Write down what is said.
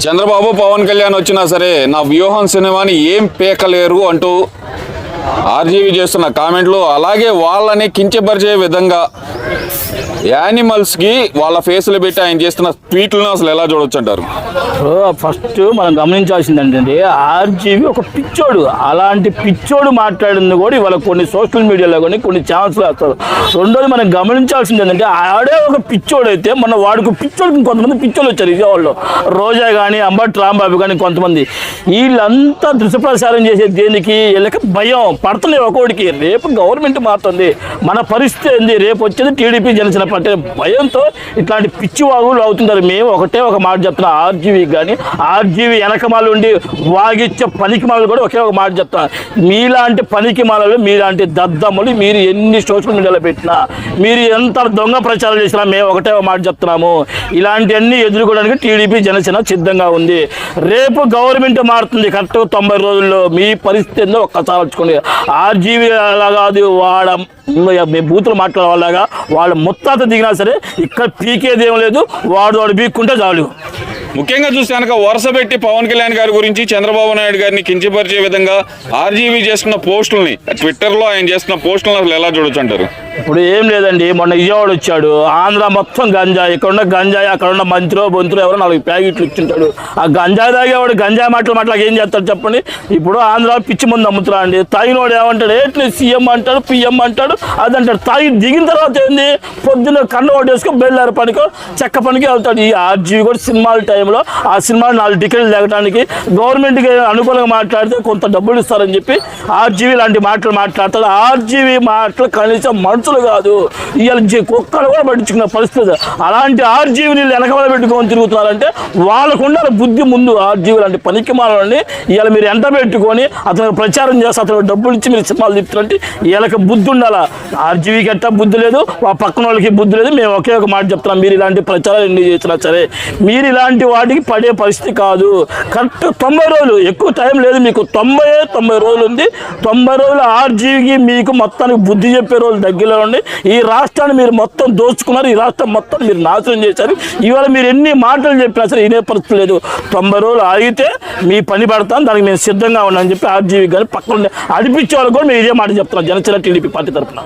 చంద్రబాబు పవన్ కళ్యాణ్ వచ్చినా సరే నా వ్యూహం సినిమాని ఏం పేకలేరు అంటూ ఆర్జీవి చేస్తున్న కామెంట్లు, అలాగే వాళ్ళని కించపరిచే విధంగా యానిమల్స్కి వాళ్ళ ఫేసులు పెట్టి ఆయన చేస్తున్న ట్వీట్లను అసలు ఎలా చూడొచ్చు అంటారు? ఫస్ట్ మనం గమనించాల్సింది ఏంటంటే ఆర్జీవి ఒక పిచ్చోడు. అలాంటి పిచ్చోడు మాట్లాడింది కూడా ఇవాళ కొన్ని సోషల్ మీడియాలో కానీ కొన్ని ఛానల్స్లో వస్తారు. రెండోది మనం గమనించాల్సింది ఏంటంటే ఆడే ఒక పిచ్చోడు అయితే మన వాడికి పిచ్చోడికి కొంతమంది పిచ్చోళ్ళు వచ్చారు విజయవాడలో. రోజా కానీ అంబటి రాంబాబు కానీ కొంతమంది వీళ్ళంతా దృశ్యప్రసారం చేసే దేనికి వీళ్ళకి భయం పడుతున్నాయి ఒక్కోడికి. రేపు గవర్నమెంట్ మారుతుంది, మన పరిస్థితి ఏంది, రేపు వచ్చేది టీడీపీ జనసేన పార్టీ భయంతో ఇట్లాంటి పిచ్చివాగులు అవుతుంటారు. మేము ఒకటే ఒక మాట చెప్తున్నాం ఆర్జీవి కానీ, ఆర్జీవి వెనకమాలు ఉండి వాగిచ్చే పనికి మాలలు కూడా ఒకే ఒక మాట చెప్తాను. మీలాంటి పనికి మాలలు, మీలాంటి దద్దమ్మలు మీరు ఎన్ని సోషల్ మీడియాలో పెట్టినా, మీరు ఎంత దొంగ ప్రచారం చేసినా మేము ఒకటే ఒక మాట చెప్తున్నాము, ఇలాంటివన్నీ ఎదుర్కోవడానికి టీడీపీ జనసేన సిద్ధంగా ఉంది. రేపు గవర్నమెంట్ మారుతుంది కరెక్ట్గా 90 రోజుల్లో. మీ పరిస్థితి ఏందో ఒక్కసారి వచ్చుకోండి. ఆర్జీవి అలా కాదు, బూతులు మాట్లాడే వాళ్ళగా వాళ్ళు ముత్తాత దిగినా సరే ఇక్కడ పీకేది ఏం లేదు, వాడు పీక్కుంటే చాలు. ముఖ్యంగా చూస్తే కనుక వరుస పెట్టి పవన్ కళ్యాణ్ గారి గురించి చంద్రబాబు నాయుడు గారిని కించపరిచే విధంగా ఆర్జీవి చేస్తున్న పోస్టుల్ని, ట్విట్టర్లో ఆయన చేస్తున్న పోస్టులను అసలు ఎలా చూడొచ్చు అంటారు? ఇప్పుడు ఏం లేదండి, మొన్న విజయవాడ వచ్చాడు, ఆంధ్ర మొత్తం గంజాయి, ఇక్కడున్న గంజాయి, అక్కడున్న మంత్రో బొంతులో ఎవరో 4 ప్యాకెట్లు ఇచ్చింటాడు. ఆ గంజాయి తాగేవాడు గంజాయి మాటలు ఏం చేస్తాడు చెప్పండి? ఇప్పుడు ఆంధ్ర పిచ్చి మంది అమ్ముతున్నా అండి. తాగినోడు ఏమంటాడు, ఏంటి సీఎం అంటాడు, పిఎం అంటాడు, అదంటాడు. తాగి దిగిన తర్వాత ఏంది, పొద్దున్న కన్ను ఓటేసుకొని బెల్లారి పనికో చెక్క పనికి వెళ్తాడు. ఈ ఆర్జీవి కూడా సినిమాల టైంలో ఆ సినిమాలు 4 టికెట్లు లేకడానికి గవర్నమెంట్కి అనుకూలంగా మాట్లాడితే కొంత డబ్బులు ఇస్తారని చెప్పి ఆర్జీవి లాంటి మాటలు మాట్లాడతాడు. ఆర్జీవి మాటలు కనీసం మనుషులు కాదు, ఇవాళ కుక్కలు కూడా పట్టించుకున్న పరిస్థితి. అలాంటి ఆర్జీవిని వెనకబల పెట్టుకొని తిరుగుతున్నారంటే వాళ్ళకు ఉండాలి బుద్ధి ముందు. ఆర్జీవి లాంటి పనికి మాలని ఇవాళ మీరు ఎంట పెట్టుకొని అతనికి ప్రచారం చేస్తే అతనికి డబ్బులు ఇచ్చి మీరు సినిమాలు తిప్పుతుంటే వీళ్ళకి బుద్ధి ఉండాలా. ఆర్జీవికి ఎట్టా బుద్ధి లేదు, ఆ పక్కన వాళ్ళకి బుద్ధి లేదు. మేము ఒకే ఒక మాట చెప్తున్నాం, మీరు ఇలాంటి ప్రచారాలు ఎన్ని చేసినా సరే మీరు ఇలాంటి వాటికి పడే పరిస్థితి కాదు. కరెక్ట్ 90 రోజులు, ఎక్కువ టైం లేదు మీకు, 90 రోజులు ఉంది. 90 రోజులు ఆర్జీవికి మీకు మొత్తానికి బుద్ధి చెప్పే రోజులు దగ్గరలో ఉండి ఈ రాష్ట్రాన్ని మీరు మొత్తం దోచుకున్నారు, ఈ రాష్ట్రం మొత్తం మీరు నాశనం చేశారు. ఇవాళ మీరు ఎన్ని మాటలు చెప్పినా సరే ఇనే పరిస్థితి లేదు. 90 రోజులు ఆగితే మీ పని పడతాను, దానికి మేము సిద్ధంగా ఉన్నామని చెప్పి ఆర్జీవి కానీ పక్కన అడిపించే వాళ్ళు కూడా మేము ఇదే మాట చెప్తున్నాం జనసేన టీడీపీ పార్టీ తరఫున.